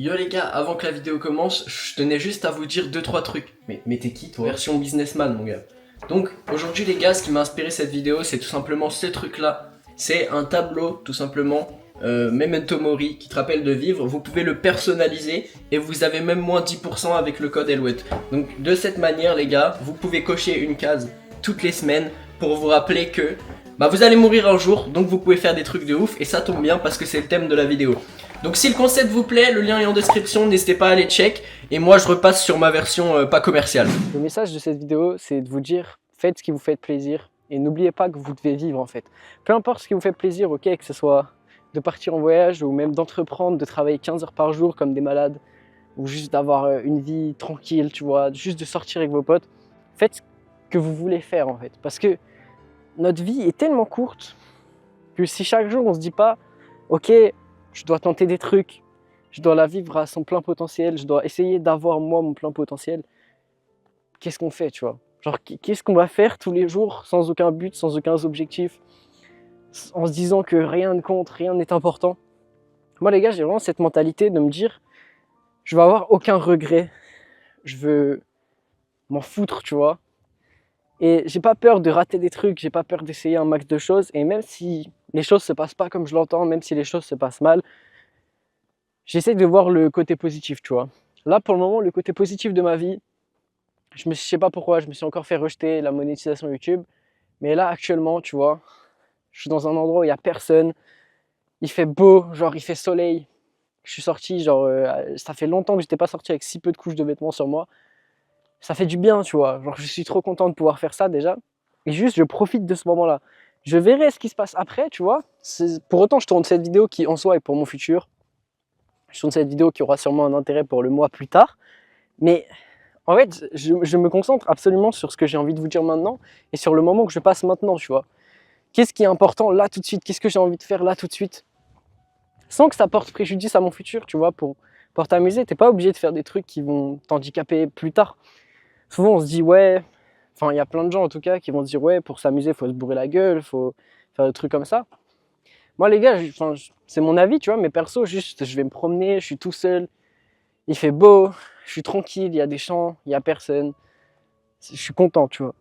Yo les gars, avant que la vidéo commence, je tenais juste à vous dire 2-3 trucs. Mais t'es qui toi? Version businessman mon gars. Donc aujourd'hui les gars, ce qui m'a inspiré cette vidéo, c'est tout simplement ce truc là. C'est un tableau tout simplement, Memento Mori, qui te rappelle de vivre. Vous pouvez le personnaliser et vous avez même moins 10% avec le code Elwet. Donc de cette manière les gars, vous pouvez cocher une case toutes les semaines pour vous rappeler que vous allez mourir un jour, donc vous pouvez faire des trucs de ouf. Et ça tombe bien parce que c'est le thème de la vidéo. Donc si le concept vous plaît, le lien est en description, n'hésitez pas à aller check. Et moi je repasse sur ma version pas commerciale. Le message de cette vidéo, c'est de vous dire, faites ce qui vous fait plaisir. Et n'oubliez pas que vous devez vivre en fait. Peu importe ce qui vous fait plaisir, ok, que ce soit de partir en voyage ou même d'entreprendre, de travailler 15 heures par jour comme des malades. Ou juste d'avoir une vie tranquille, tu vois, juste de sortir avec vos potes. Faites ce que vous voulez faire en fait. Parce que notre vie est tellement courte que si chaque jour on se dit pas, ok, je dois tenter des trucs, je dois la vivre à son plein potentiel, je dois essayer d'avoir moi mon plein potentiel, qu'est-ce qu'on fait, tu vois? Genre, qu'est-ce qu'on va faire tous les jours sans aucun but, sans aucun objectif, en se disant que rien ne compte, rien n'est important. Moi les gars, j'ai vraiment cette mentalité de me dire, je veux avoir aucun regret, je veux m'en foutre, tu vois. Et j'ai pas peur de rater des trucs, j'ai pas peur d'essayer un max de choses, et même si les choses se passent pas comme je l'entends, même si les choses se passent mal, j'essaie de voir le côté positif, tu vois. Là, pour le moment, le côté positif de ma vie, je sais pas pourquoi, je me suis encore fait rejeter la monétisation YouTube, mais là, actuellement, tu vois, je suis dans un endroit où il y a personne, il fait beau, genre il fait soleil, je suis sorti, genre, ça fait longtemps que j'étais pas sorti avec si peu de couches de vêtements sur moi, ça fait du bien, tu vois, genre je suis trop content de pouvoir faire ça déjà, et juste je profite de ce moment-là. Je verrai ce qui se passe après, tu vois. Pour autant, je tourne cette vidéo qui en soi est pour mon futur. Je tourne cette vidéo qui aura sûrement un intérêt pour le mois plus tard. Mais en fait, je me concentre absolument sur ce que j'ai envie de vous dire maintenant et sur le moment que je passe maintenant, tu vois. Qu'est-ce qui est important là tout de suite? Qu'est-ce que j'ai envie de faire là tout de suite? Sans que ça porte préjudice à mon futur, tu vois, pour t'amuser. T'es pas obligé de faire des trucs qui vont t'handicaper plus tard. Souvent, on se dit, ouais, enfin, il y a plein de gens en tout cas qui vont se dire, ouais, pour s'amuser, il faut se bourrer la gueule, il faut faire des trucs comme ça. Moi, les gars, c'est mon avis, tu vois, mais perso, juste, je vais me promener, je suis tout seul, il fait beau, je suis tranquille, il y a des champs, il y a personne. Je suis content, tu vois.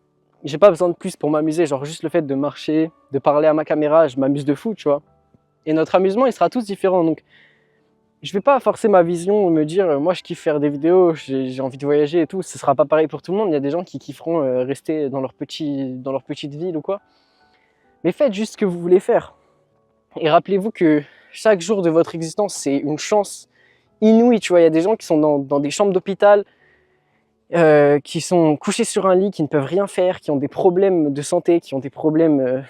J'ai pas besoin de plus pour m'amuser, genre juste le fait de marcher, de parler à ma caméra, je m'amuse de fou, tu vois. Et notre amusement, il sera tous différent, donc je vais pas forcer ma vision, me dire, moi je kiffe faire des vidéos, j'ai envie de voyager et tout, ce sera pas pareil pour tout le monde, il y a des gens qui kifferont rester dans leur petite ville ou quoi. Mais faites juste ce que vous voulez faire. Et rappelez-vous que chaque jour de votre existence, c'est une chance inouïe, tu vois. Il y a des gens qui sont dans des chambres d'hôpital, qui sont couchés sur un lit, qui ne peuvent rien faire, qui ont des problèmes de santé, qui ont des problèmes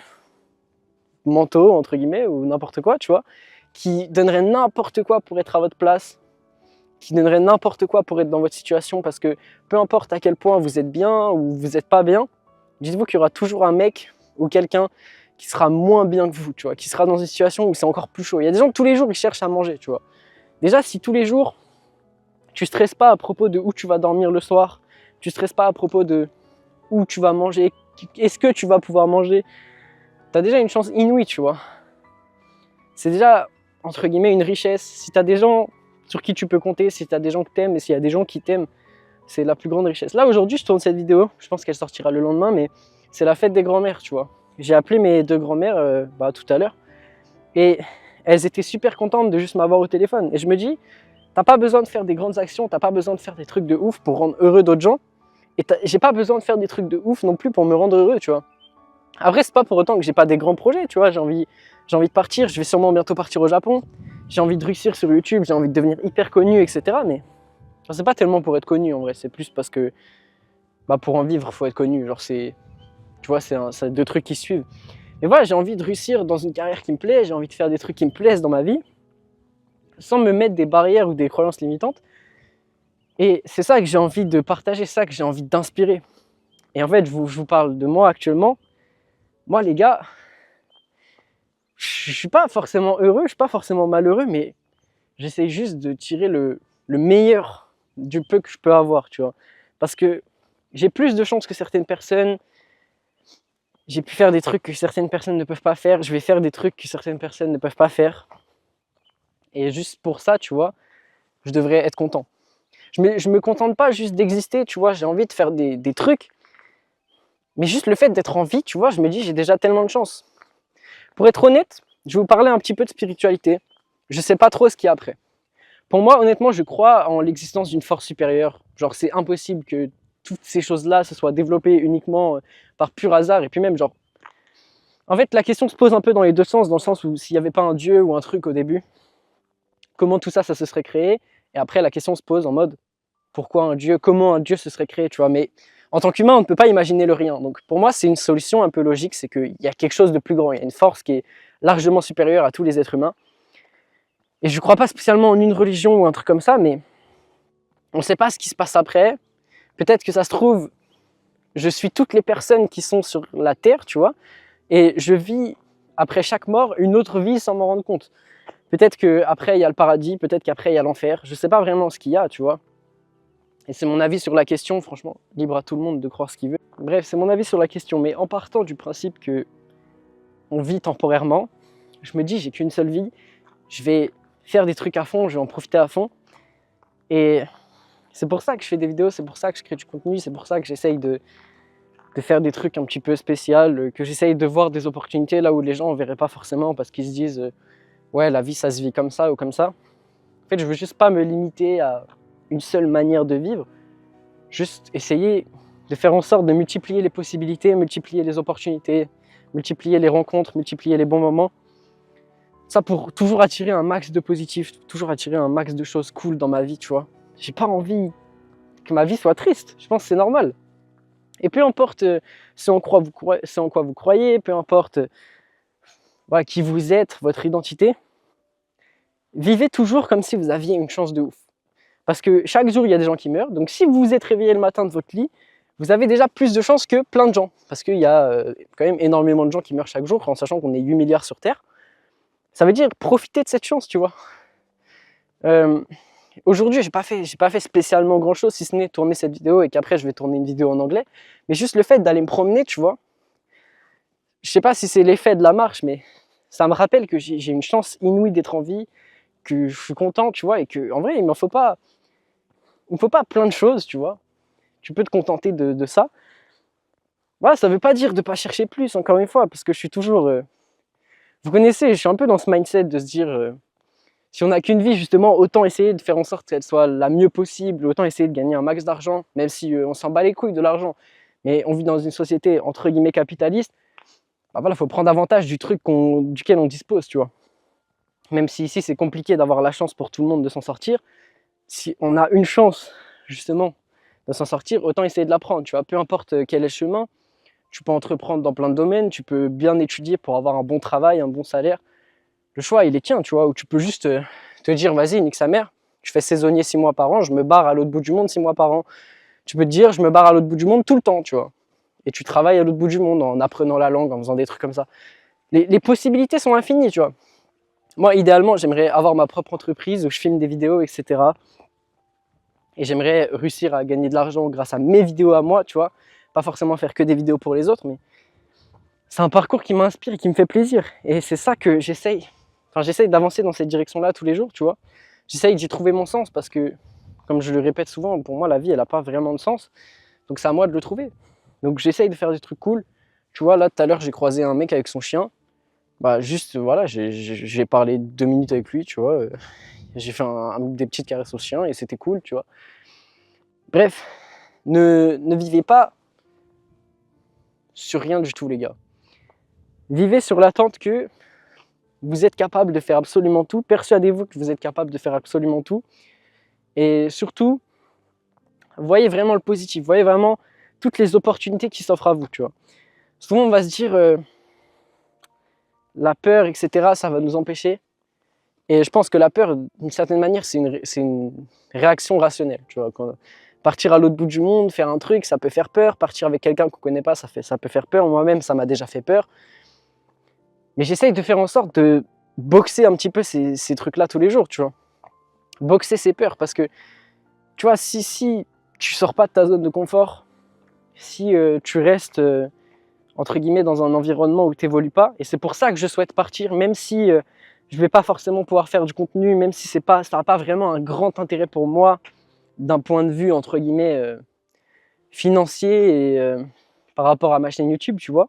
mentaux, entre guillemets, ou n'importe quoi, tu vois, qui donneraient n'importe quoi pour être à votre place, qui donneraient n'importe quoi pour être dans votre situation, parce que peu importe à quel point vous êtes bien ou vous n'êtes pas bien, dites-vous qu'il y aura toujours un mec ou quelqu'un qui sera moins bien que vous, tu vois, qui sera dans une situation où c'est encore plus chaud. Il y a des gens que tous les jours, ils cherchent à manger, tu vois. Déjà, si tous les jours, tu stresses pas à propos de où tu vas dormir le soir, tu stresses pas à propos de où tu vas manger, est-ce que tu vas pouvoir manger, tu as déjà une chance inouïe, tu vois. C'est déjà, entre guillemets, une richesse. Si tu as des gens sur qui tu peux compter, si tu as des gens que tu aimes et s'il y a des gens qui t'aiment, c'est la plus grande richesse. Là, aujourd'hui, je tourne cette vidéo, je pense qu'elle sortira le lendemain, mais c'est la fête des grands-mères, tu vois. J'ai appelé mes deux grands-mères tout à l'heure et elles étaient super contentes de juste m'avoir au téléphone. Et je me dis, t'as pas besoin de faire des grandes actions, t'as pas besoin de faire des trucs de ouf pour rendre heureux d'autres gens. Et j'ai pas besoin de faire des trucs de ouf non plus pour me rendre heureux, tu vois. Après, c'est pas pour autant que j'ai pas des grands projets, tu vois. J'ai envie de partir, je vais sûrement bientôt partir au Japon. J'ai envie de réussir sur YouTube, j'ai envie de devenir hyper connu, etc. Mais c'est pas tellement pour être connu en vrai, c'est plus parce que pour en vivre, faut être connu. Genre, tu vois, c'est deux trucs qui se suivent. Mais voilà, j'ai envie de réussir dans une carrière qui me plaît, j'ai envie de faire des trucs qui me plaisent dans ma vie, sans me mettre des barrières ou des croyances limitantes. Et c'est ça que j'ai envie de partager, ça que j'ai envie d'inspirer. Et en fait, je vous parle de moi actuellement. Moi, les gars, je suis pas forcément heureux, je suis pas forcément malheureux, mais j'essaie juste de tirer le meilleur du peu que je peux avoir, tu vois. Parce que j'ai plus de chance que certaines personnes, j'ai pu faire des trucs que certaines personnes ne peuvent pas faire, je vais faire des trucs que certaines personnes ne peuvent pas faire. Et juste pour ça, tu vois, je devrais être content. Je me contente pas juste d'exister, tu vois, j'ai envie de faire des trucs, mais juste le fait d'être en vie, tu vois, je me dis j'ai déjà tellement de chance. Pour être honnête, je vais vous parler un petit peu de spiritualité. Je sais pas trop ce qu'il y a après. Pour moi, honnêtement, je crois en l'existence d'une force supérieure. Genre, c'est impossible que toutes ces choses-là se soient développées uniquement par pur hasard. Et puis même, genre, en fait, la question se pose un peu dans les deux sens, dans le sens où s'il n'y avait pas un dieu ou un truc au début, comment tout ça, ça se serait créé? Et après, la question se pose en mode, pourquoi un dieu? Comment un dieu se serait créé, tu vois? Mais en tant qu'humain, on ne peut pas imaginer le rien. Donc pour moi, c'est une solution un peu logique, c'est qu'il y a quelque chose de plus grand, il y a une force qui est largement supérieure à tous les êtres humains. Et je ne crois pas spécialement en une religion ou un truc comme ça, mais on ne sait pas ce qui se passe après. Peut-être que ça se trouve, je suis toutes les personnes qui sont sur la Terre, tu vois, et je vis, après chaque mort, une autre vie sans m'en rendre compte. Peut-être qu'après, il y a le paradis, peut-être qu'après, il y a l'enfer. Je ne sais pas vraiment ce qu'il y a, tu vois. Et c'est mon avis sur la question, franchement, libre à tout le monde de croire ce qu'il veut. Bref, c'est mon avis sur la question, mais en partant du principe que on vit temporairement, je me dis, j'ai qu'une seule vie, je vais faire des trucs à fond, je vais en profiter à fond. Et c'est pour ça que je fais des vidéos, c'est pour ça que je crée du contenu, c'est pour ça que j'essaye de faire des trucs un petit peu spéciaux, que j'essaye de voir des opportunités là où les gens ne verraient pas forcément parce qu'ils se disent ouais, la vie ça se vit comme ça ou comme ça. En fait, je veux juste pas me limiter à une seule manière de vivre, juste essayer de faire en sorte de multiplier les possibilités, multiplier les opportunités, multiplier les rencontres, multiplier les bons moments. Ça pour toujours attirer un max de positif, toujours attirer un max de choses cool dans ma vie, tu vois. J'ai pas envie que ma vie soit triste, je pense que c'est normal. Et peu importe ce en quoi vous croyez, peu importe voilà, qui vous êtes, votre identité, vivez toujours comme si vous aviez une chance de ouf. Parce que chaque jour, il y a des gens qui meurent. Donc si vous vous êtes réveillé le matin de votre lit, vous avez déjà plus de chances que plein de gens. Parce qu'il y a quand même énormément de gens qui meurent chaque jour, en sachant qu'on est 8 milliards sur Terre. Ça veut dire profiter de cette chance, tu vois. Aujourd'hui, j'ai pas fait spécialement grand-chose, si ce n'est tourner cette vidéo et qu'après, je vais tourner une vidéo en anglais. Mais juste le fait d'aller me promener, tu vois. Je sais pas si c'est l'effet de la marche, mais ça me rappelle que j'ai une chance inouïe d'être en vie, que je suis content, tu vois, et que en vrai, il me faut pas plein de choses, tu vois. Tu peux te contenter de ça. Voilà, ça veut pas dire de pas chercher plus, encore une fois, parce que je suis toujours... Vous connaissez, je suis un peu dans ce mindset de se dire, si on n'a qu'une vie, justement, autant essayer de faire en sorte qu'elle soit la mieux possible, autant essayer de gagner un max d'argent, même si on s'en bat les couilles de l'argent. Mais on vit dans une société, entre guillemets, capitaliste. Bah voilà, faut prendre avantage du truc duquel on dispose, tu vois. Même si ici, c'est compliqué d'avoir la chance pour tout le monde de s'en sortir, si on a une chance, justement, de s'en sortir, autant essayer de la prendre, tu vois. Peu importe quel est le chemin, tu peux entreprendre dans plein de domaines, tu peux bien étudier pour avoir un bon travail, un bon salaire. Le choix, il est tien, tu vois, ou tu peux juste te dire, vas-y, nique sa mère, je fais saisonnier 6 mois par an, je me barre à l'autre bout du monde 6 mois par an. Tu peux te dire, je me barre à l'autre bout du monde tout le temps, tu vois. Et tu travailles à l'autre bout du monde en apprenant la langue, en faisant des trucs comme ça. Les possibilités sont infinies, tu vois. Moi, idéalement, j'aimerais avoir ma propre entreprise où je filme des vidéos, etc. Et j'aimerais réussir à gagner de l'argent grâce à mes vidéos à moi, tu vois. Pas forcément faire que des vidéos pour les autres, mais c'est un parcours qui m'inspire et qui me fait plaisir. Et c'est ça que j'essaye. Enfin, j'essaye d'avancer dans cette direction-là tous les jours, tu vois. J'essaye d'y trouver mon sens parce que, comme je le répète souvent, pour moi, la vie, elle n'a pas vraiment de sens. Donc c'est à moi de le trouver. Donc j'essaye de faire des trucs cool. Tu vois, là, tout à l'heure, j'ai croisé un mec avec son chien. Bah juste, voilà, j'ai parlé 2 minutes avec lui, tu vois. J'ai fait des petites caresses au chien et c'était cool, tu vois. Bref, ne vivez pas sur rien du tout, les gars. Vivez sur l'attente que vous êtes capable de faire absolument tout. Persuadez-vous que vous êtes capable de faire absolument tout. Et surtout, voyez vraiment le positif. Voyez vraiment toutes les opportunités qui s'offrent à vous, tu vois. Souvent, on va se dire, la peur, etc., ça va nous empêcher. Et je pense que la peur, d'une certaine manière, c'est une réaction rationnelle. Tu vois, partir à l'autre bout du monde, faire un truc, ça peut faire peur. Partir avec quelqu'un qu'on ne connaît pas, ça peut faire peur. Moi-même, ça m'a déjà fait peur. Mais j'essaye de faire en sorte de boxer un petit peu ces trucs-là tous les jours, tu vois. Boxer ces peurs, parce que, tu vois, si tu sors pas de ta zone de confort, si tu restes, entre guillemets, dans un environnement où tu n'évolues pas, et c'est pour ça que je souhaite partir, même si je vais pas forcément pouvoir faire du contenu, même si ça n'a pas vraiment un grand intérêt pour moi d'un point de vue entre guillemets financier et par rapport à ma chaîne YouTube, tu vois.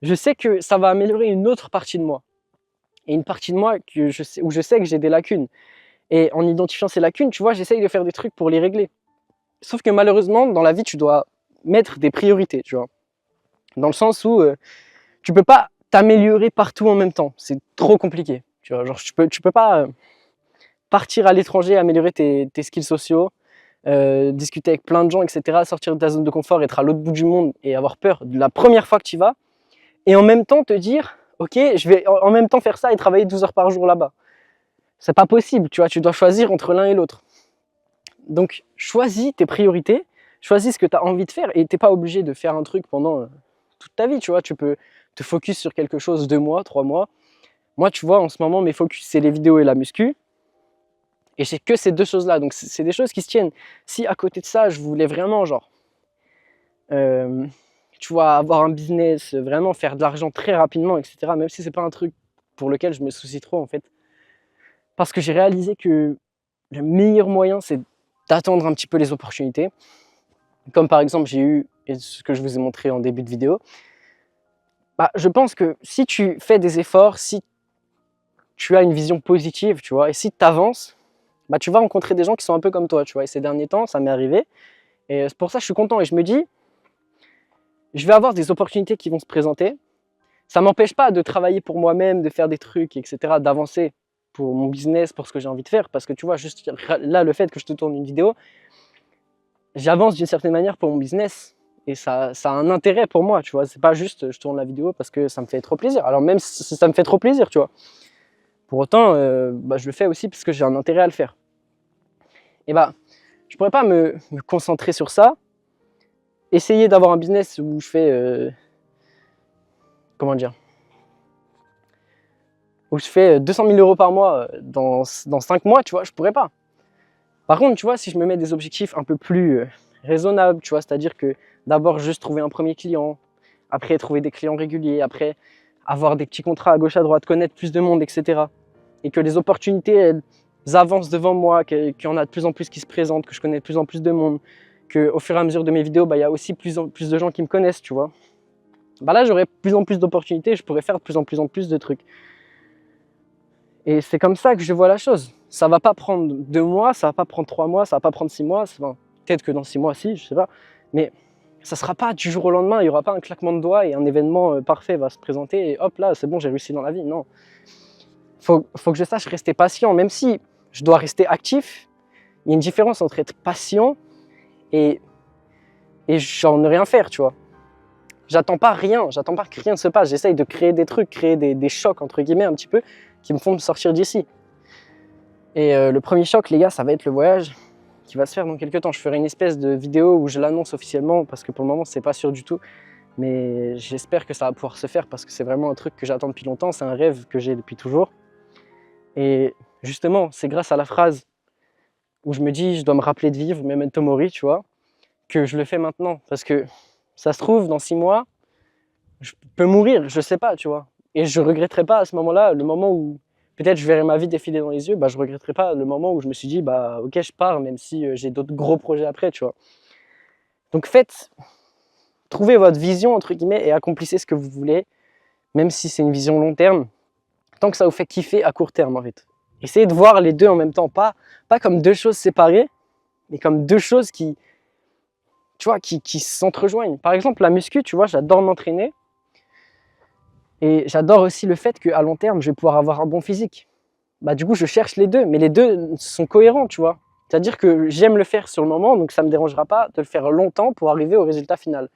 Je sais que ça va améliorer une autre partie de moi. Et une partie de moi où je sais que j'ai des lacunes. Et en identifiant ces lacunes, tu vois, j'essaye de faire des trucs pour les régler. Sauf que malheureusement, dans la vie, tu dois mettre des priorités, tu vois. Dans le sens où tu peux pas t'améliorer partout en même temps. C'est trop compliqué. Tu vois, genre, tu peux pas partir à l'étranger, améliorer tes skills sociaux, discuter avec plein de gens, etc., sortir de ta zone de confort, être à l'autre bout du monde et avoir peur de la première fois que tu y vas, et en même temps te dire, ok, je vais en même temps faire ça et travailler 12 heures par jour là-bas. C'est pas possible, tu vois, tu dois choisir entre l'un et l'autre. Donc, choisis tes priorités, choisis ce que tu as envie de faire, et t'es pas obligé de faire un truc pendant toute ta vie, tu vois, tu peux te focus sur quelque chose 2 mois, 3 mois. Moi, tu vois, en ce moment, mes focus, c'est les vidéos et la muscu, et j'ai que ces deux choses-là, donc c'est des choses qui se tiennent. Si à côté de ça, je voulais vraiment, genre, tu vois, avoir un business, vraiment faire de l'argent très rapidement, etc., même si c'est pas un truc pour lequel je me soucie trop, en fait, parce que j'ai réalisé que le meilleur moyen, c'est d'attendre un petit peu les opportunités. Comme par exemple, j'ai eu, et ce que je vous ai montré en début de vidéo, bah, je pense que si tu fais des efforts, si tu as une vision positive, tu vois, et si tu avances, bah, tu vas rencontrer des gens qui sont un peu comme toi, tu vois. Et ces derniers temps, ça m'est arrivé. Et c'est pour ça que je suis content. Et je me dis, je vais avoir des opportunités qui vont se présenter. Ça ne m'empêche pas de travailler pour moi-même, de faire des trucs, etc., d'avancer pour mon business, pour ce que j'ai envie de faire. Parce que tu vois, juste là, le fait que je te tourne une vidéo, j'avance d'une certaine manière pour mon business. Et ça a un intérêt pour moi, tu vois. C'est pas juste je tourne la vidéo parce que ça me fait trop plaisir. Alors même si ça me fait trop plaisir, tu vois. Pour autant, bah, je le fais aussi parce que j'ai un intérêt à le faire. Et bah, je pourrais pas me concentrer sur ça, essayer d'avoir un business où je fais, comment dire, où je fais 200 000 € par mois dans 5 mois, tu vois, je pourrais pas. Par contre, tu vois, si je me mets des objectifs un peu plus raisonnables, tu vois, c'est-à-dire que d'abord juste trouver un premier client, après trouver des clients réguliers, après avoir des petits contrats à gauche à droite, connaître plus de monde, etc. Et que les opportunités, elles avancent devant moi, qu'il y en a de plus en plus qui se présentent, que je connais de plus en plus de monde, qu'au fur et à mesure de mes vidéos, bah, y a aussi plus de gens qui me connaissent, tu vois. Bah là, j'aurai de plus en plus d'opportunités, je pourrais faire de plus en plus de trucs. Et c'est comme ça que je vois la chose. Ça va pas prendre 2 mois, ça va pas prendre 3 mois, ça va pas prendre 6 mois. Enfin, peut-être que dans 6 mois, si, je sais pas. Mais ça sera pas du jour au lendemain, il y aura pas un claquement de doigts et un événement parfait va se présenter et hop là, c'est bon, j'ai réussi dans la vie. Non. Faut que je sache rester patient, même si je dois rester actif. Il y a une différence entre être patient et genre ne rien faire, tu vois. J'attends pas que rien se passe. J'essaye de créer des trucs, créer des chocs, entre guillemets, un petit peu, qui me font sortir d'ici. Et le premier choc, les gars, ça va être le voyage qui va se faire dans quelques temps. Je ferai une espèce de vidéo où je l'annonce officiellement, parce que pour le moment, c'est pas sûr du tout. Mais j'espère que ça va pouvoir se faire, parce que c'est vraiment un truc que j'attends depuis longtemps. C'est un rêve que j'ai depuis toujours. Et justement, c'est grâce à la phrase où je me dis, je dois me rappeler de vivre, memento mori, tu vois, que je le fais maintenant. Parce que ça se trouve, dans 6 mois, je peux mourir, je sais pas, tu vois. Et je regretterai pas à ce moment-là, le moment où peut-être je verrai ma vie défiler dans les yeux, bah, je regretterai pas le moment où je me suis dit, bah ok, je pars, même si j'ai d'autres gros projets après, tu vois. Donc trouvez votre vision, entre guillemets, et accomplissez ce que vous voulez, même si c'est une vision long terme, tant que ça vous fait kiffer à court terme, en fait. Essayez de voir les deux en même temps, pas comme deux choses séparées, mais comme deux choses qui, tu vois, qui s'entrejoignent. Par exemple, la muscu, tu vois, j'adore m'entraîner, et j'adore aussi le fait qu'à long terme, je vais pouvoir avoir un bon physique. Bah, du coup, je cherche les deux, mais les deux sont cohérents, tu vois. C'est-à-dire que j'aime le faire sur le moment, donc ça ne me dérangera pas de le faire longtemps pour arriver au résultat final.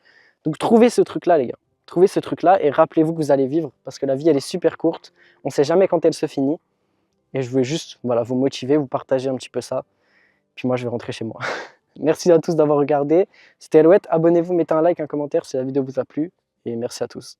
Donc trouvez ce truc-là, les gars. Trouvez ce truc-là et rappelez-vous que vous allez vivre, parce que la vie, elle est super courte. On ne sait jamais quand elle se finit. Et je voulais juste voilà, vous motiver, vous partager un petit peu ça. Puis moi, je vais rentrer chez moi. Merci à tous d'avoir regardé. C'était Alouette. Abonnez-vous, mettez un like, un commentaire si la vidéo vous a plu. Et merci à tous.